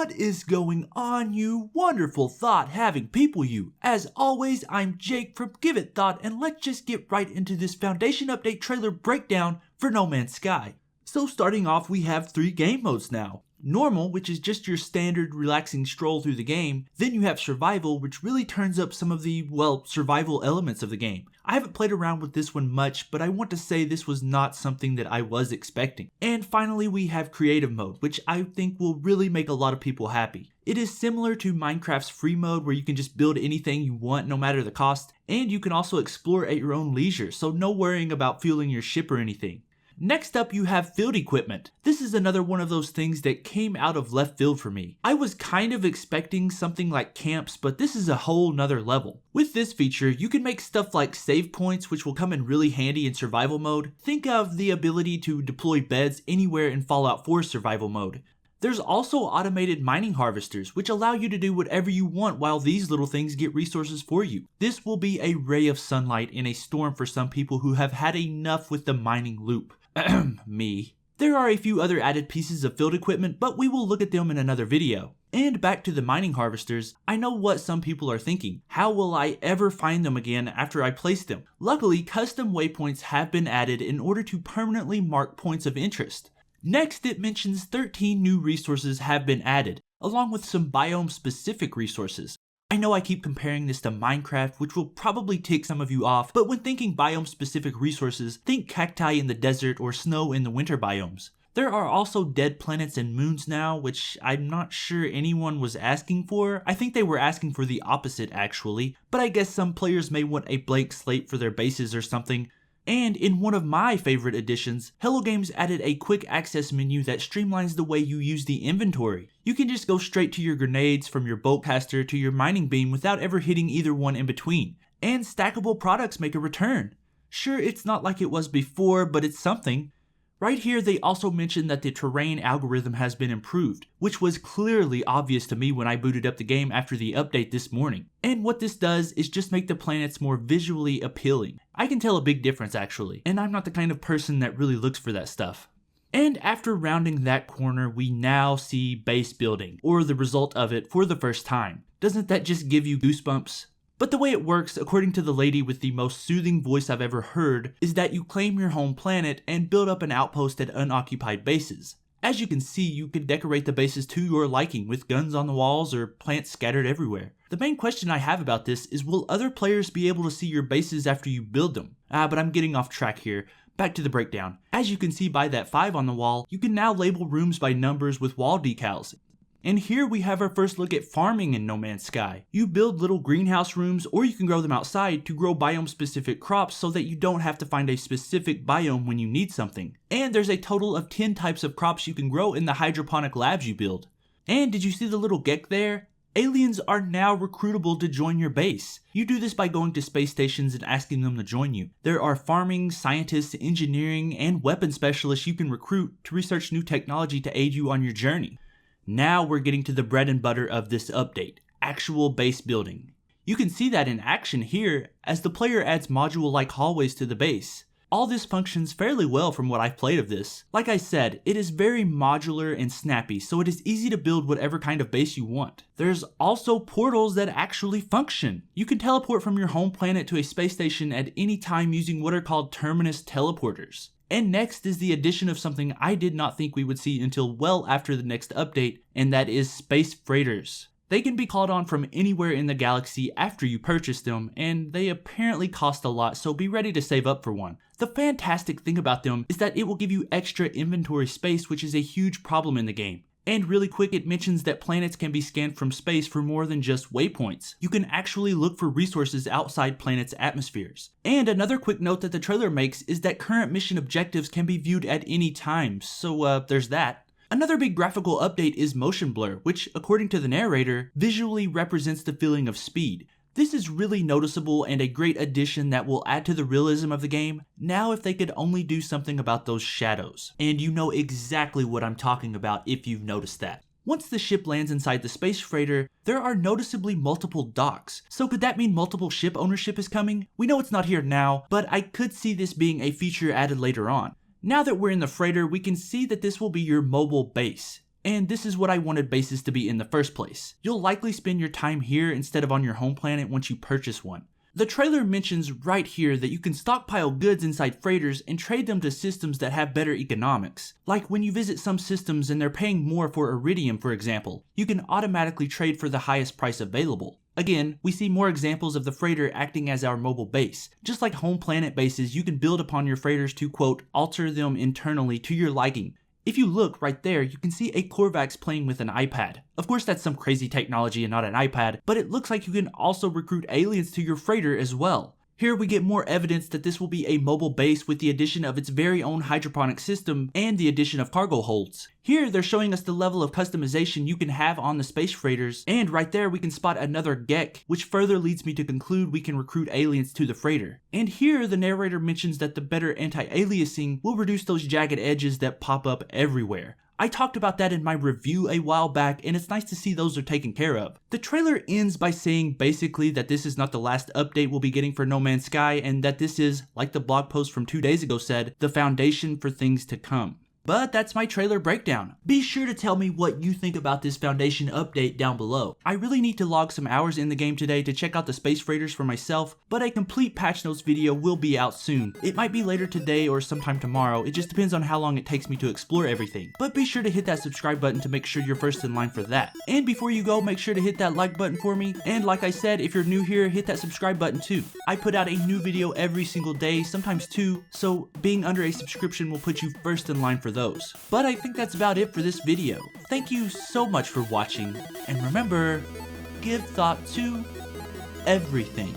What is going on, you wonderful thought-having people, you? As always, I'm Jake from Give It Thought, and let's just get right into this Foundation Update trailer breakdown for No Man's Sky. So starting off, we have 3 game modes now. Normal, which is just your standard relaxing stroll through the game. Then you have Survival, which really turns up some of the, survival elements of the game. I haven't played around with this one much, but I want to say this was not something that I was expecting. And finally, we have Creative Mode, which I think will really make a lot of people happy. It is similar to Minecraft's free mode, where you can just build anything you want no matter the cost, and you can also explore at your own leisure, so no worrying about fueling your ship or anything. Next up, you have Field Equipment. This is another one of those things that came out of left field for me. I was kind of expecting something like camps, but this is a whole nother level. With this feature, you can make stuff like save points, which will come in really handy in survival mode. Think of the ability to deploy beds anywhere in Fallout 4 survival mode. There's also automated mining harvesters, which allow you to do whatever you want while these little things get resources for you. This will be a ray of sunlight in a storm for some people who have had enough with the mining loop. Me. There are a few other added pieces of field equipment, but we will look at them in another video. And back to the mining harvesters, I know what some people are thinking. How will I ever find them again after I place them? Luckily, custom waypoints have been added in order to permanently mark points of interest. Next, it mentions 13 new resources have been added, along with some biome-specific resources. I know I keep comparing this to Minecraft, which will probably tick some of you off, but when thinking biome-specific resources, think cacti in the desert or snow in the winter biomes. There are also dead planets and moons now, which I'm not sure anyone was asking for. I think they were asking for the opposite actually, but I guess some players may want a blank slate for their bases or something. And in one of my favorite additions, Hello Games added a quick access menu that streamlines the way you use the inventory. You can just go straight to your grenades from your boltcaster to your mining beam without ever hitting either one in between. And stackable products make a return. Sure, it's not like it was before, but it's something. Right here, they also mentioned that the terrain algorithm has been improved, which was clearly obvious to me when I booted up the game after the update this morning. And what this does is just make the planets more visually appealing. I can tell a big difference actually, and I'm not the kind of person that really looks for that stuff. And after rounding that corner, we now see base building, or the result of it for the first time. Doesn't that just give you goosebumps? But the way it works, according to the lady with the most soothing voice I've ever heard, is that you claim your home planet and build up an outpost at unoccupied bases. As you can see, you can decorate the bases to your liking with guns on the walls or plants scattered everywhere. The main question I have about this is, will other players be able to see your bases after you build them? But I'm getting off track here. Back to the breakdown. As you can see by that 5 on the wall, you can now label rooms by numbers with wall decals. And here we have our first look at farming in No Man's Sky. You build little greenhouse rooms, or you can grow them outside to grow biome-specific crops so that you don't have to find a specific biome when you need something. And there's a total of 10 types of crops you can grow in the Hydroponic Labs you build. And did you see the little geck there? Aliens are now recruitable to join your base. You do this by going to space stations and asking them to join you. There are farming, scientists, engineering, and weapon specialists you can recruit to research new technology to aid you on your journey. Now we're getting to the bread and butter of this update, actual base building. You can see that in action here as the player adds module-like hallways to the base. All this functions fairly well from what I've played of this. Like I said, it is very modular and snappy, so it is easy to build whatever kind of base you want. There's also portals that actually function. You can teleport from your home planet to a space station at any time using what are called terminus teleporters. And next is the addition of something I did not think we would see until well after the next update, and that is space freighters. They can be called on from anywhere in the galaxy after you purchase them, and they apparently cost a lot, so be ready to save up for one. The fantastic thing about them is that it will give you extra inventory space, which is a huge problem in the game. And really quick, it mentions that planets can be scanned from space for more than just waypoints. You can actually look for resources outside planets' atmospheres. And another quick note that the trailer makes is that current mission objectives can be viewed at any time, so there's that. Another big graphical update is motion blur, which, according to the narrator, visually represents the feeling of speed. This is really noticeable and a great addition that will add to the realism of the game. Now if they could only do something about those shadows. And you know exactly what I'm talking about if you've noticed that. Once the ship lands inside the space freighter, there are noticeably multiple docks. So could that mean multiple ship ownership is coming? We know it's not here now, but I could see this being a feature added later on. Now that we're in the freighter, we can see that this will be your mobile base. And this is what I wanted bases to be in the first place. You'll likely spend your time here instead of on your home planet once you purchase one. The trailer mentions right here that you can stockpile goods inside freighters and trade them to systems that have better economics. Like when you visit some systems and they're paying more for iridium, for example, you can automatically trade for the highest price available. Again, we see more examples of the freighter acting as our mobile base. Just like home planet bases, you can build upon your freighters to, quote, alter them internally to your liking. If you look right there, you can see a Korvax playing with an iPad. Of course that's some crazy technology and not an iPad, but it looks like you can also recruit aliens to your freighter as well. Here we get more evidence that this will be a mobile base with the addition of its very own hydroponic system and the addition of cargo holds. Here they're showing us the level of customization you can have on the space freighters, and right there we can spot another Gek, which further leads me to conclude we can recruit aliens to the freighter. And here the narrator mentions that the better anti-aliasing will reduce those jagged edges that pop up everywhere. I talked about that in my review a while back, and it's nice to see those are taken care of. The trailer ends by saying basically that this is not the last update we'll be getting for No Man's Sky, and that this is, like the blog post from 2 days ago said, the foundation for things to come. But that's my trailer breakdown. Be sure to tell me what you think about this foundation update down below. I really need to log some hours in the game today to check out the space freighters for myself, but a complete patch notes video will be out soon. It might be later today or sometime tomorrow, it just depends on how long it takes me to explore everything. But be sure to hit that subscribe button to make sure you're first in line for that. And before you go, make sure to hit that like button for me, and like I said, if you're new here, hit that subscribe button too. I put out a new video every single day, sometimes 2, so being under a subscription will put you first in line for those. But I think that's about it for this video. Thank you so much for watching, and remember, give thought to everything.